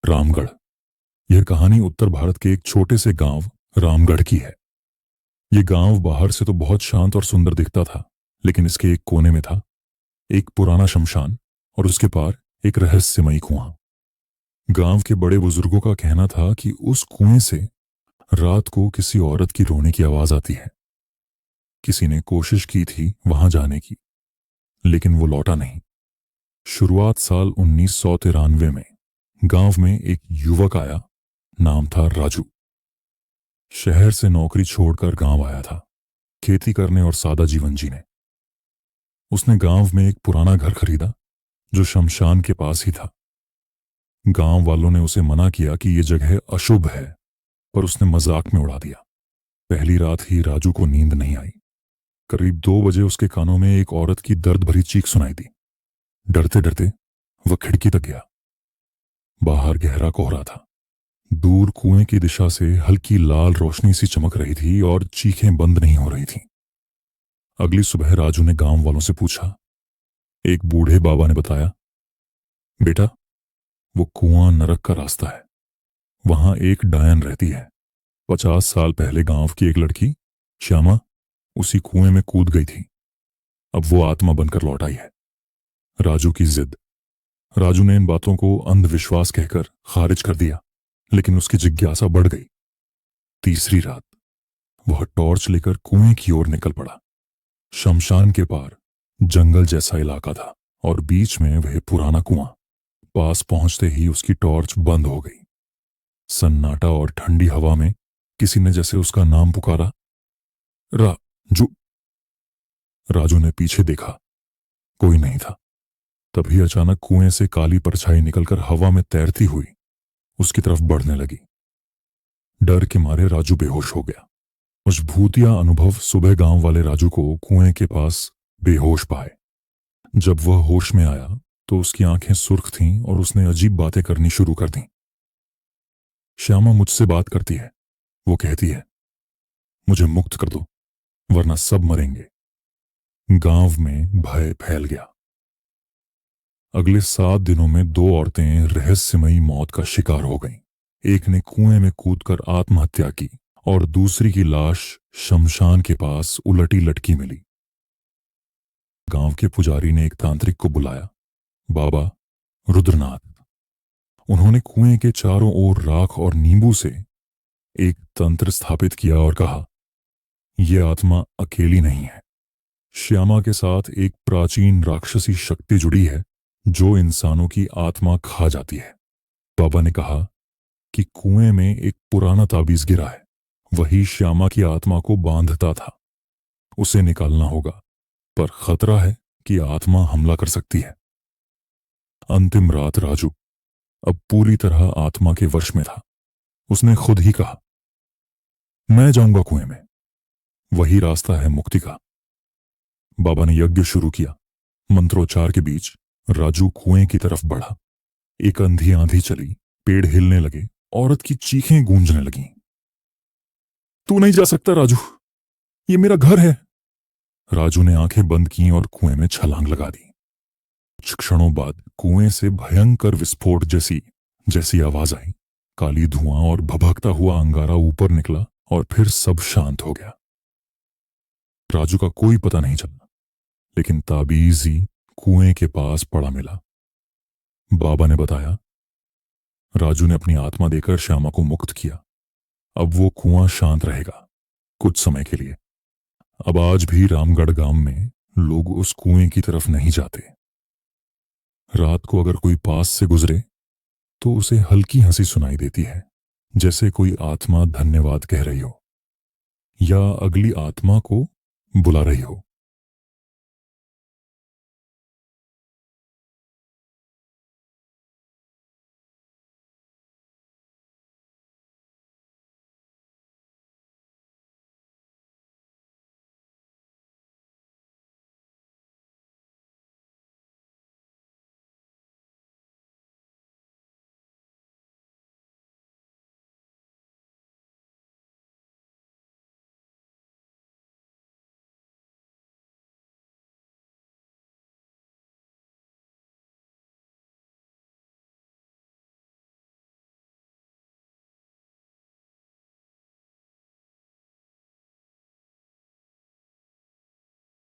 रामगढ़। यह कहानी उत्तर भारत के एक छोटे से गांव रामगढ़ की है। यह गांव बाहर से तो बहुत शांत और सुंदर दिखता था, लेकिन इसके एक कोने में था एक पुराना शमशान और उसके पार एक रहस्यमयी कुआं। गांव के बड़े बुजुर्गों का कहना था कि उस कुएं से रात को किसी औरत की रोने की आवाज आती है। किसी ने कोशिश की थी वहां जाने की, लेकिन वो लौटा नहीं। शुरुआत साल 1993 में गांव में एक युवक आया। नाम था राजू। शहर से नौकरी छोड़कर गांव आया था, खेती करने और सादा जीवन जीने। उसने गांव में एक पुराना घर खरीदा जो शमशान के पास ही था। गांव वालों ने उसे मना किया कि यह जगह अशुभ है, पर उसने मजाक में उड़ा दिया। पहली रात ही राजू को नींद नहीं आई। करीब 2 बजे उसके कानों में एक औरत की दर्द भरी चीख सुनाई दी। डरते डरते वह खिड़की तक गया। बाहर गहरा कोहरा था। दूर कुएं की दिशा से हल्की लाल रोशनी सी चमक रही थी और चीखें बंद नहीं हो रही थीं। अगली सुबह राजू ने गांव वालों से पूछा। एक बूढ़े बाबा ने बताया, बेटा, वो कुआं नरक का रास्ता है। वहां एक डायन रहती है। 50 साल पहले गांव की एक लड़की श्यामा उसी कुएं में कूद गई थी। अब वो आत्मा बनकर लौट आई है। राजू की जिद। राजू ने इन बातों को अंधविश्वास कहकर खारिज कर दिया, लेकिन उसकी जिज्ञासा बढ़ गई। तीसरी रात वह टॉर्च लेकर कुएं की ओर निकल पड़ा। शमशान के पार जंगल जैसा इलाका था और बीच में वह पुराना कुआं। पास पहुंचते ही उसकी टॉर्च बंद हो गई। सन्नाटा और ठंडी हवा में किसी ने जैसे उसका नाम पुकारा, राजू। राजू ने पीछे देखा, कोई नहीं था। तभी अचानक कुएं से काली परछाई निकलकर हवा में तैरती हुई उसकी तरफ बढ़ने लगी। डर के मारे राजू बेहोश हो गया। उस भूतिया अनुभव सुबह गांव वाले राजू को कुएं के पास बेहोश पाए। जब वह होश में आया तो उसकी आंखें सुर्ख थीं और उसने अजीब बातें करनी शुरू कर दी। श्यामा मुझसे बात करती है। वो कहती है, मुझे मुक्त कर दो, वरना सब मरेंगे। गांव में भय फैल गया। अगले 7 दिनों में 2 औरतें रहस्यमयी मौत का शिकार हो गईं। एक ने कुएं में कूदकर आत्महत्या की और दूसरी की लाश शमशान के पास उलटी लटकी मिली। गांव के पुजारी ने एक तांत्रिक को बुलाया, बाबा रुद्रनाथ। उन्होंने कुएं के चारों ओर राख और नींबू से एक तंत्र स्थापित किया और कहा, यह आत्मा अकेली नहीं है। श्यामा के साथ एक प्राचीन राक्षसी शक्ति जुड़ी है जो इंसानों की आत्मा खा जाती है। बाबा ने कहा कि कुएं में एक पुराना ताबीज गिरा है, वही श्यामा की आत्मा को बांधता था। उसे निकालना होगा, पर खतरा है कि आत्मा हमला कर सकती है। अंतिम रात राजू अब पूरी तरह आत्मा के वश में था। उसने खुद ही कहा, मैं जाऊंगा कुएं में, वही रास्ता है मुक्ति का। बाबा ने यज्ञ शुरू किया। मंत्रोच्चार के बीच राजू कुएं की तरफ बढ़ा। एक अंधी आंधी चली, पेड़ हिलने लगे, औरत की चीखें गूंजने लगीं। तू नहीं जा सकता राजू, ये मेरा घर है। राजू ने आंखें बंद की और कुएं में छलांग लगा दी। कुछ क्षणों बाद कुएं से भयंकर विस्फोट जैसी आवाज आई। काली धुआं और भभकता हुआ अंगारा ऊपर निकला और फिर सब शांत हो गया। राजू का कोई पता नहीं चला, लेकिन ताबीज ही कुएं के पास पड़ा मिला। बाबा ने बताया, राजू ने अपनी आत्मा देकर श्यामा को मुक्त किया। अब वो कुआं शांत रहेगा कुछ समय के लिए। अब आज भी रामगढ़ गांव में लोग उस कुएं की तरफ नहीं जाते। रात को अगर कोई पास से गुजरे तो उसे हल्की हंसी सुनाई देती है, जैसे कोई आत्मा धन्यवाद कह रही हो या अगली आत्मा को बुला रही हो।